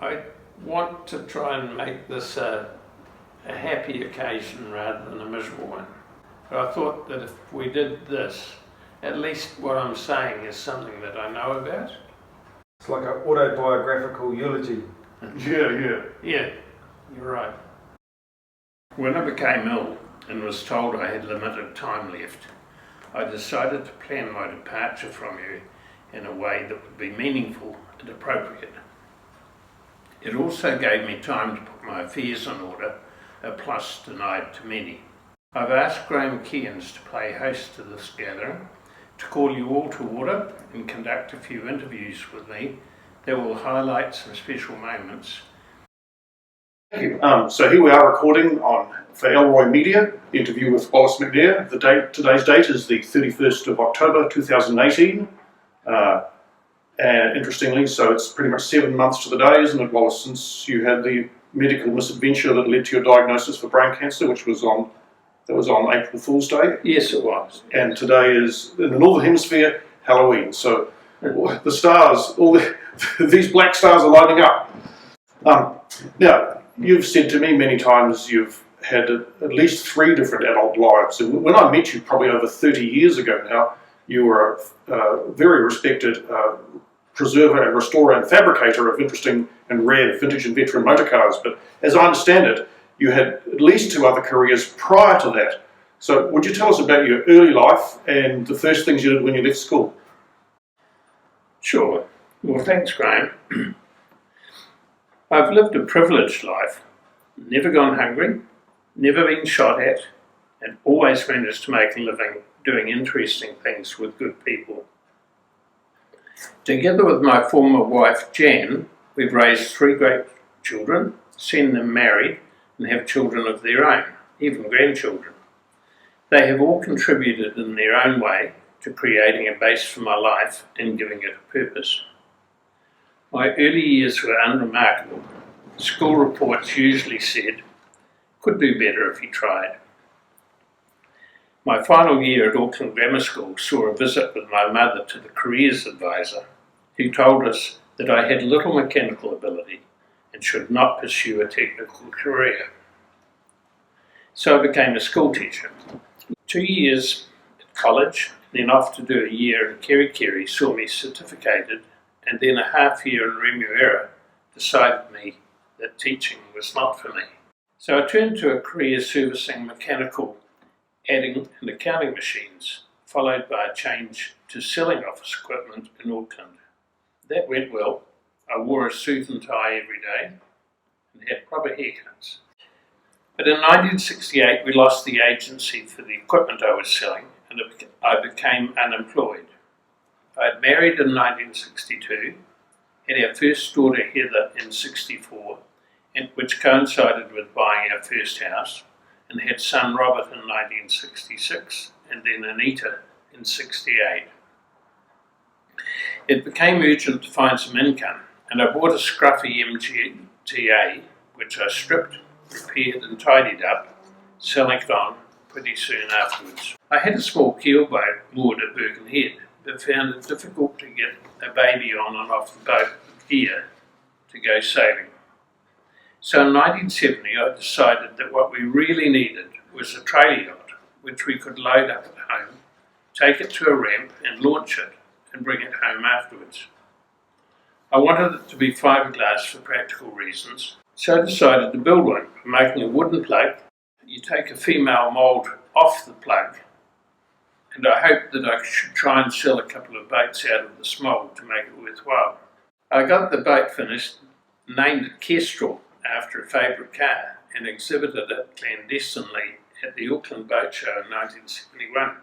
I want to try and make this a happy occasion rather than a miserable one. But I thought that if we did this, at least what I'm saying is something that I know about. It's like an autobiographical eulogy. Yeah, you're right. When I became ill and was told I had limited time left, I decided to plan my departure from you in a way that would be meaningful and appropriate. It also gave me time to put my affairs in order, a plus denied to many. I've asked GRAEME to play host to this gathering, to call you all to order and conduct a few interviews with me that will highlight some special moments. Thank you. So here we are recording for Elroy Media, the interview with Wallace McNair. Today's date is the 31st of October 2018. And interestingly, so it's pretty much 7 months to the day, isn't it, Wallace, since you had the medical misadventure that led to your diagnosis for brain cancer, which was on April Fool's Day? Yes, it was. And today is, in the Northern Hemisphere, Halloween. So the stars, these black stars are lining up. Now, you've said to me many times you've had at least 3 different adult lives. And when I met you probably over 30 years ago now, you were a very respected preserver and restorer and fabricator of interesting and rare vintage and veteran motor cars. But as I understand it, you had at least 2 other careers prior to that. So would you tell us about your early life and the first things you did when you left school? Sure. Well, thanks, Graham. I've lived a privileged life, never gone hungry, never been shot at, and always managed to make a living doing interesting things with good people. Together with my former wife, Jan, we've raised 3 great children, seen them married, and have children of their own, even grandchildren. They have all contributed in their own way to creating a base for my life and giving it a purpose. My early years were unremarkable. School reports usually said, could do better if you tried. My final year at Auckland Grammar School saw a visit with my mother to the careers advisor, who told us that I had little mechanical ability and should not pursue a technical career. So I became a school teacher. 2 years at college, then off to do a year in Kerikeri saw me certificated, and then a half year in Remuera decided me that teaching was not for me. So I turned to a career servicing mechanical, adding and accounting machines, followed by a change to selling office equipment in Auckland. That went well. I wore a suit and tie every day and had proper haircuts. But in 1968 we lost the agency for the equipment I was selling and I became unemployed. I had married in 1962, had our first daughter Heather in 64, which coincided with buying our first house, and had son Robert in 1966 and then Anita in 68. It became urgent to find some income, and I bought a scruffy MGTA, which I stripped, repaired and tidied up, selling it on pretty soon afterwards. I had a small keelboat moored at Birkenhead, but found it difficult to get a baby on and off the boat with gear to go sailing. So in 1970 I decided that what we really needed was a trailer yacht, which we could load up at home, take it to a ramp and launch it, and bring it home afterwards. I wanted it to be fiberglass for practical reasons, so I decided to build one by making a wooden plug. You take a female mould off the plug, and I hoped that I should try and sell a couple of boats out of this mould to make it worthwhile. I got the boat finished, named it Kestrel after a favourite car, and exhibited it clandestinely at the Auckland Boat Show in 1971.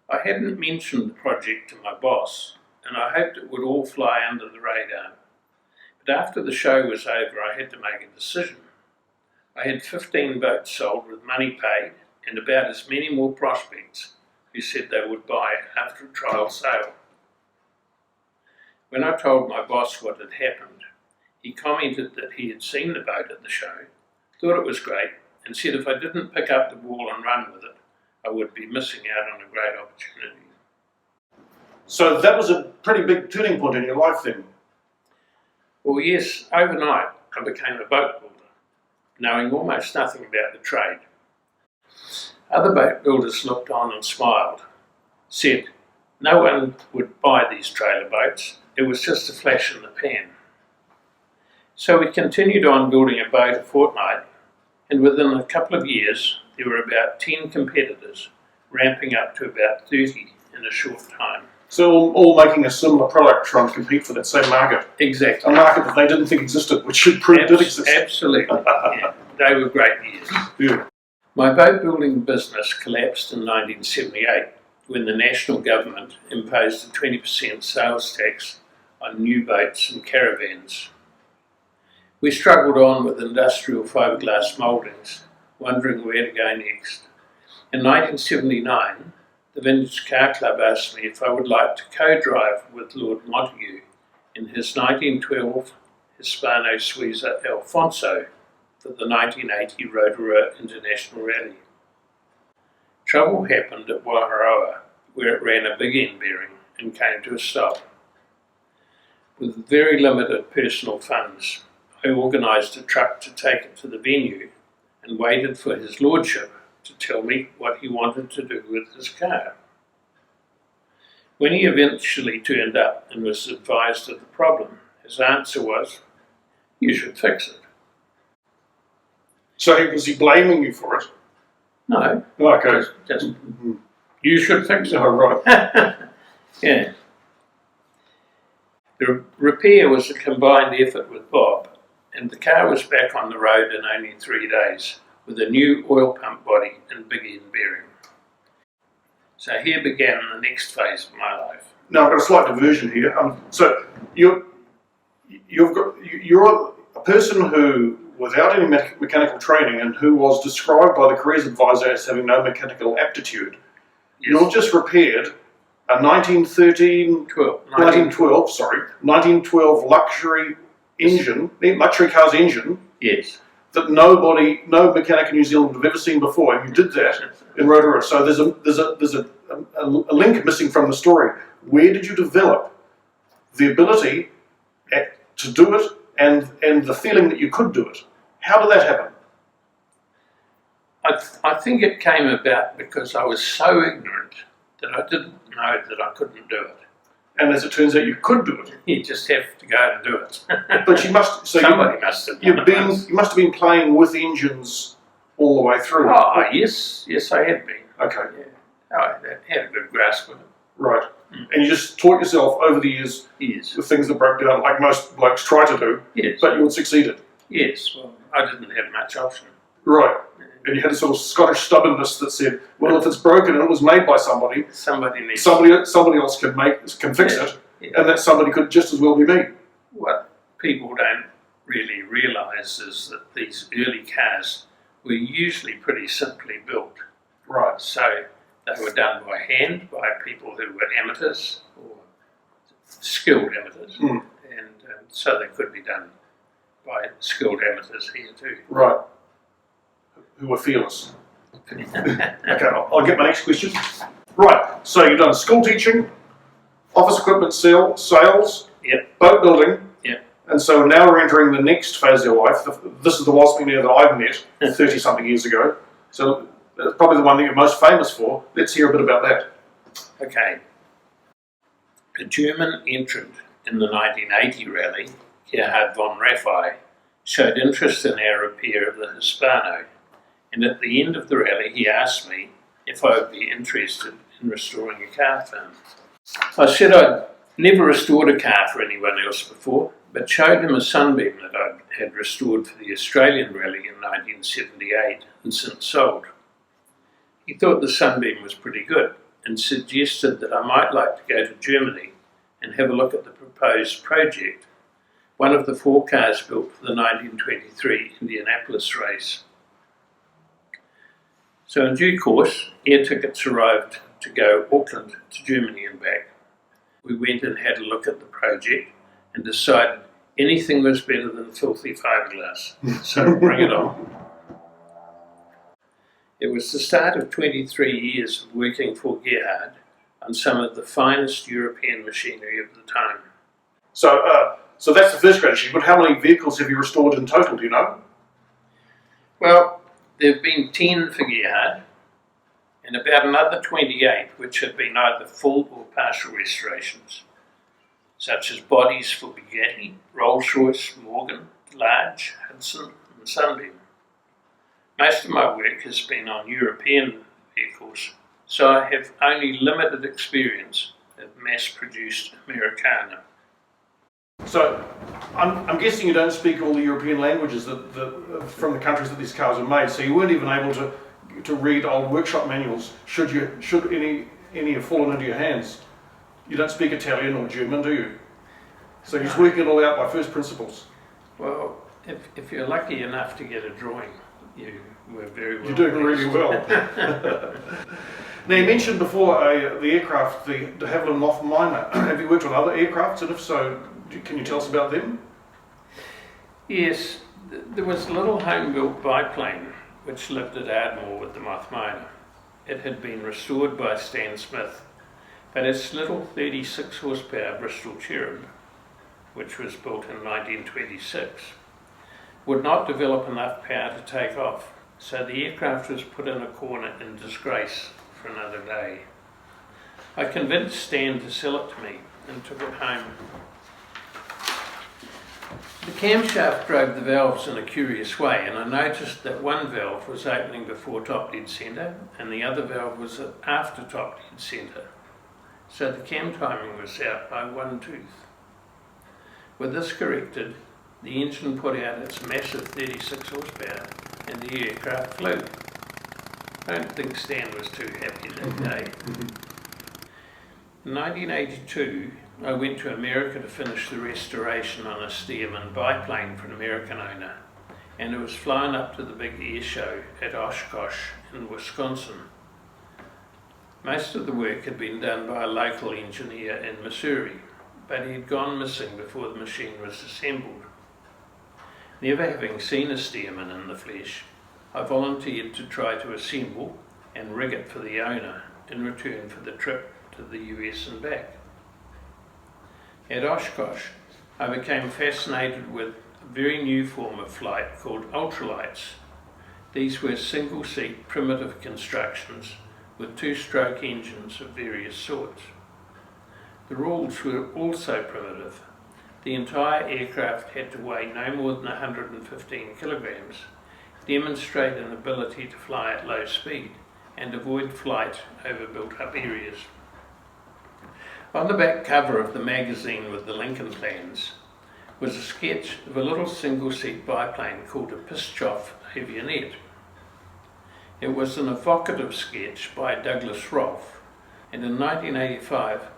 I hadn't mentioned the project to my boss, and I hoped it would all fly under the radar. But after the show was over, I had to make a decision. I had 15 boats sold with money paid, and about as many more prospects who said they would buy after a trial sale. When I told my boss what had happened, he commented that he had seen the boat at the show, thought it was great, and said if I didn't pick up the ball and run with it, I would be missing out on a great opportunity. So that was a pretty big turning point in your life then? Well, yes, overnight I became a boat builder, knowing almost nothing about the trade. Other boat builders looked on and smiled, said no one would buy these trailer boats, it was just a flash in the pan. So we continued on building a boat a fortnight, and within a couple of years there were about 10 competitors, ramping up to about 30 in a short time. So all making a similar product trying to compete for that same market. Exactly. A market that they didn't think existed, which should prove did exist. Absolutely. Yeah. They were great years. Yeah. My boat building business collapsed in 1978 when the national government imposed a 20% sales tax on new boats and caravans. We struggled on with industrial fiberglass mouldings, wondering where to go next. In 1979, the Vintage Car Club asked me if I would like to co-drive with Lord Montague in his 1912 Hispano Suiza Alfonso for the 1980 Rotorua International Rally. Trouble happened at Waharoa, where it ran a big end bearing and came to a stop. With very limited personal funds, I organised a truck to take it to the venue and waited for his lordship to tell me what he wanted to do with his car. When he eventually turned up and was advised of the problem, his answer was, "You should fix it." So was he blaming you for it? No, Okay. just you should fix it. Oh, right. Yeah. The repair was a combined effort with Bob, and the car was back on the road in only 3 days, with a new oil pump body and big end bearing. So here began the next phase of my life. Now I've got a slight diversion here. So you're a person who, without any mechanical training, and who was described by the careers advisor as having no mechanical aptitude. Yes. You've just repaired a 1912 luxury engine, luxury car's engine. Yes. That no mechanic in New Zealand have ever seen before, and you did that in Rotorua. So there's a link missing from the story. Where did you develop the ability to do it, and the feeling that you could do it? How did that happen? I think it came about because I was so ignorant that I didn't know that I couldn't do it. And as it turns out, you could do it. You just have to go and do it. But you must. So somebody must have done it. You must have been playing with engines all the way through. Oh, yes, I had been. Okay. Yeah. I had a good grasp of it. Right. And you just taught yourself over the years with things that broke down, like most blokes try to do. Yes. But you had succeeded. Yes. Well, I didn't have much option. Right. And you had a sort of Scottish stubbornness that said, well, if it's broken and it was made by somebody, somebody else can fix it, and that somebody could just as well be me. What people don't really realise is that these early cars were usually pretty simply built. Right. So they were done by hand by people who were amateurs or skilled amateurs, and so they could be done by skilled amateurs here too. Right. Who were fearless. Okay, I'll get my next question. Right, so you've done school teaching, office equipment sales, boat building, and so now we're entering the next phase of your life. This is the Wallace millionaire that I've met 30-something years ago, so that's probably the one that you're most famous for. Let's hear a bit about that. Okay. A German entrant in the 1980 rally, Gerhard von Raffi, showed interest in our repair of the Hispano. And at the end of the rally, he asked me if I would be interested in restoring a car for him. I said I'd never restored a car for anyone else before, but showed him a Sunbeam that I had restored for the Australian rally in 1978 and since sold. He thought the Sunbeam was pretty good and suggested that I might like to go to Germany and have a look at the proposed project, one of the 4 cars built for the 1923 Indianapolis race. So in due course, air tickets arrived to go Auckland to Germany and back. We went and had a look at the project and decided anything was better than filthy fiberglass, so bring it on. It was the start of 23 years of working for Gerhard on some of the finest European machinery of the time. So So that's the first great achievement. How many vehicles have you restored in total, do you know? Well, there have been 10 for GERHARD and about another 28 which have been either full or partial restorations, such as bodies for Bugatti, Rolls-Royce, Morgan, Large, Hudson and Sunbeam. Most of my work has been on European vehicles, so I have only limited experience of mass-produced Americana. So I'm guessing you don't speak all the European languages from the countries that these cars are made, so you weren't even able to read old workshop manuals should any have fallen into your hands. You don't speak Italian or German, do you? So you're just working it all out by first principles. Well, if you're lucky enough to get a drawing, you were very well. You're doing really well. Now you mentioned before the aircraft, the de Havilland Moth Miner. Have you worked on other aircrafts, and if so, can you tell us about them? Yes, there was a little home-built biplane which lived at Ardmore with the Moth Miner. It had been restored by Stan Smith, but its little 36 horsepower Bristol Cherub, which was built in 1926, would not develop enough power to take off, so the aircraft was put in a corner in disgrace for another day. I convinced Stan to sell it to me and took it home. The camshaft drove the valves in a curious way, and I noticed that one valve was opening before top dead centre and the other valve was after top dead centre, so the cam timing was out by one tooth. With this corrected, the engine put out its massive 36 horsepower and the aircraft flew. I don't think Stan was too happy that day. In 1982, I went to America to finish the restoration on a Stearman biplane for an American owner, and it was flown up to the big air show at Oshkosh in Wisconsin. Most of the work had been done by a local engineer in Missouri, but he had gone missing before the machine was assembled. Never having seen a Stearman in the flesh, I volunteered to try to assemble and rig it for the owner in return for the trip to the US and back. At Oshkosh, I became fascinated with a very new form of flight called ultralights. These were single-seat primitive constructions with two-stroke engines of various sorts. The rules were also primitive. The entire aircraft had to weigh no more than 115 kilograms, demonstrate an ability to fly at low speed, and avoid flight over built-up areas. On the back cover of the magazine with the Lincoln plans was a sketch of a little single-seat biplane called a Pischoff avionette. It was an evocative sketch by Douglas Rolfe, and in 1985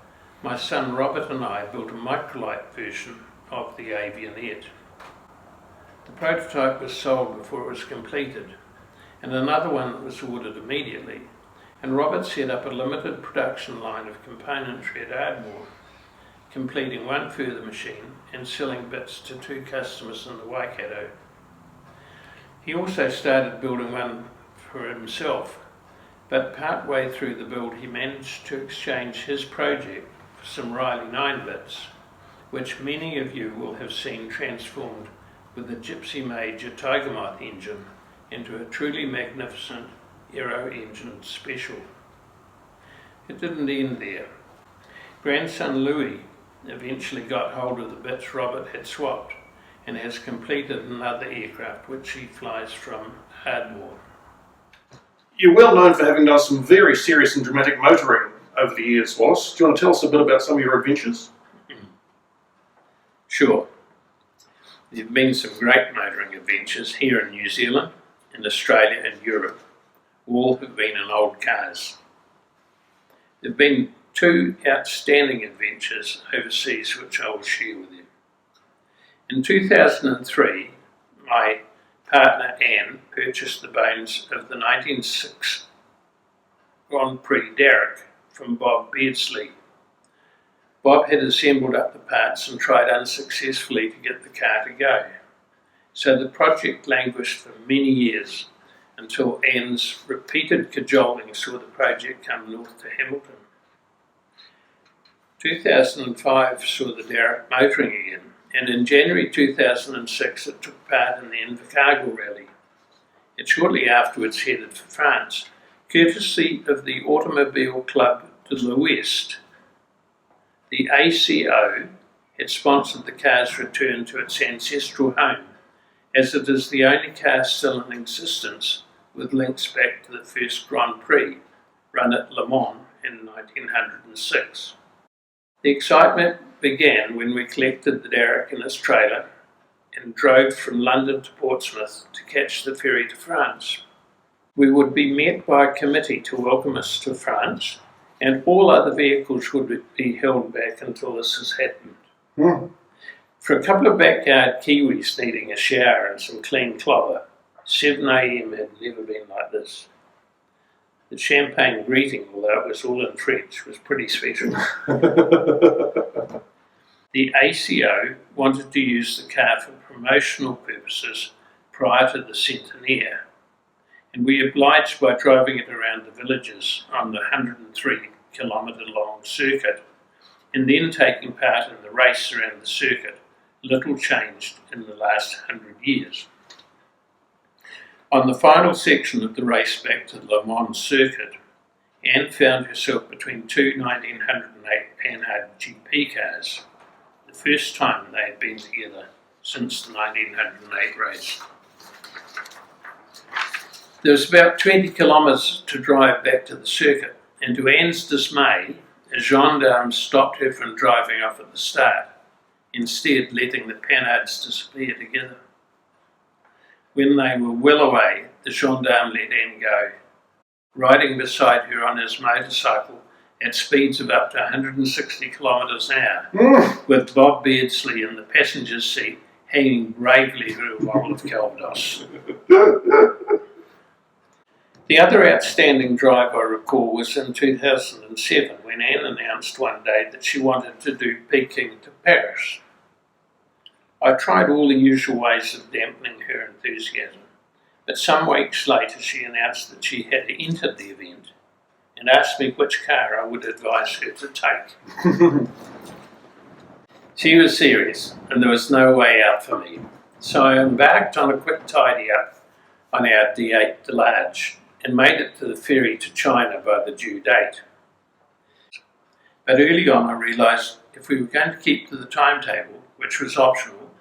my son Robert and I built a microlight version of the avionette. The prototype was sold before it was completed, and another one was ordered immediately, and Robert set up a limited production line of componentry at Ardmore, completing one further machine and selling bits to 2 customers in the Waikato. He also started building one for himself, but partway through the build he managed to exchange his project for some Riley 9 bits, which many of you will have seen transformed with the Gypsy Major Tiger Moth engine into a truly magnificent aero-engined special. It didn't end there. Grandson Louis eventually got hold of the bits Robert had swapped and has completed another aircraft which he flies from Ardmore. You're well known for having done some very serious and dramatic motoring over the years, Wallace. Do you want to tell us a bit about some of your adventures? Sure. There have been some great motoring adventures here in New Zealand, in Australia and Europe. All have been in old cars. There have been 2 outstanding adventures overseas which I will share with you. In 2003, my partner Anne purchased the bones of the 1906 Grand Prix Derrick from Bob Beardsley. Bob had assembled up the parts and tried unsuccessfully to get the car to go, so the project languished for many years until Anne's repeated cajoling saw the project come north to Hamilton. 2005 saw the Derrick motoring again, and in January 2006 it took part in the Invercargill rally. It shortly afterwards headed for France, courtesy of the Automobile Club de l'Ouest. The ACO had sponsored the car's return to its ancestral home, as it is the only car still in existence with links back to the first Grand Prix, run at Le Mans in 1906. The excitement began when we collected the derrick in his trailer and drove from London to Portsmouth to catch the ferry to France. We would be met by a committee to welcome us to France, and all other vehicles would be held back until this has happened. For a couple of backyard Kiwis needing a shower and some clean clobber, 7 a.m. had never been like this. The champagne greeting, although it was all in French, was pretty special. The ACO wanted to use the car for promotional purposes prior to the centenaire, and we obliged by driving it around the villages on the 103-kilometre long circuit, and then taking part in the race around the circuit, little changed in the last 100 years. On the final section of the race back to the Le Mans circuit, Anne found herself between two 1908 Panhard GP cars, the first time they had been together since the 1908 race. There was about 20 kilometres to drive back to the circuit, and to Anne's dismay, a gendarme stopped her from driving off at the start, instead letting the Panhards disappear together. When they were well away, the gendarme let Anne go, riding beside her on his motorcycle at speeds of up to 160 kilometres an hour, with Bob Beardsley in the passenger seat hanging bravely through a bottle of Calvados. The other outstanding drive I recall was in 2007, when Anne announced one day that she wanted to do Peking to Paris. I tried all the usual ways of dampening her enthusiasm, but some weeks later she announced that she had entered the event and asked me which car I would advise her to take. She was serious, and there was no way out for me, so I embarked on a quick tidy-up on our D8 Delarge and made it to the ferry to China by the due date. But early on I realised if we were going to keep to the timetable, which was optional,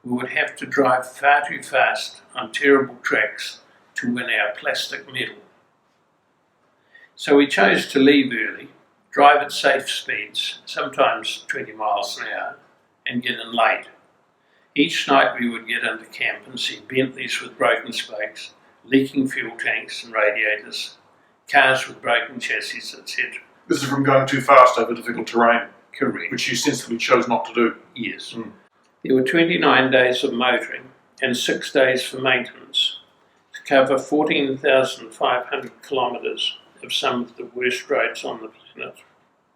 we would have to drive far too fast on terrible tracks to win our plastic medal. So we chose to leave early, drive at safe speeds, sometimes 20 miles an hour, and get in late. Each night we would get into camp and see Bentleys with broken spokes, leaking fuel tanks and radiators, cars with broken chassis, etc. This is from going too fast over difficult terrain. Correct. Which you sensibly chose not to do. Yes. There were 29 days of motoring and 6 days for maintenance to cover 14,500 kilometres of some of the worst roads on the planet.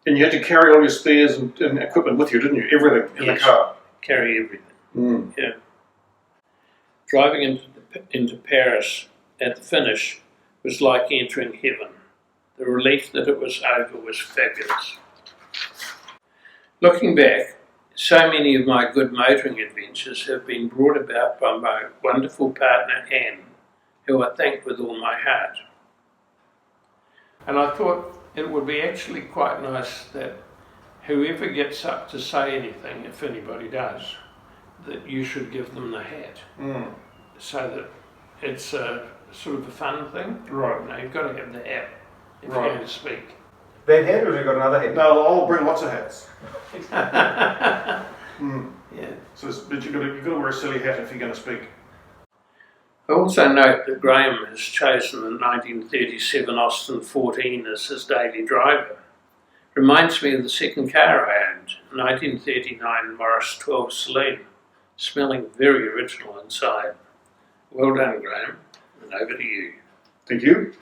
And you had to carry all your spares and equipment with you, didn't you? Everything in the car. Carry everything. Yeah. Driving into Paris at the finish was like entering heaven. The relief that it was over was fabulous. Looking back, so many of my good motoring adventures have been brought about by my wonderful partner Anne, who I thank with all my heart. And I thought it would be actually quite nice that whoever gets up to say anything, if anybody does, that you should give them the hat. So that it's a sort of a fun thing. Right. You know, you've got to have the hat if you're going to speak. That hat, or have you got another hat? No, I'll bring lots of hats. Yeah. So, but you've got to wear a silly hat if you're going to speak. I also note that GRAEME has chosen the 1937 Austin 14 as his daily driver. Reminds me of the second car I owned, a 1939 Morris 12 Saloon, smelling very original inside. Well done, GRAEME, and over to you. Thank you.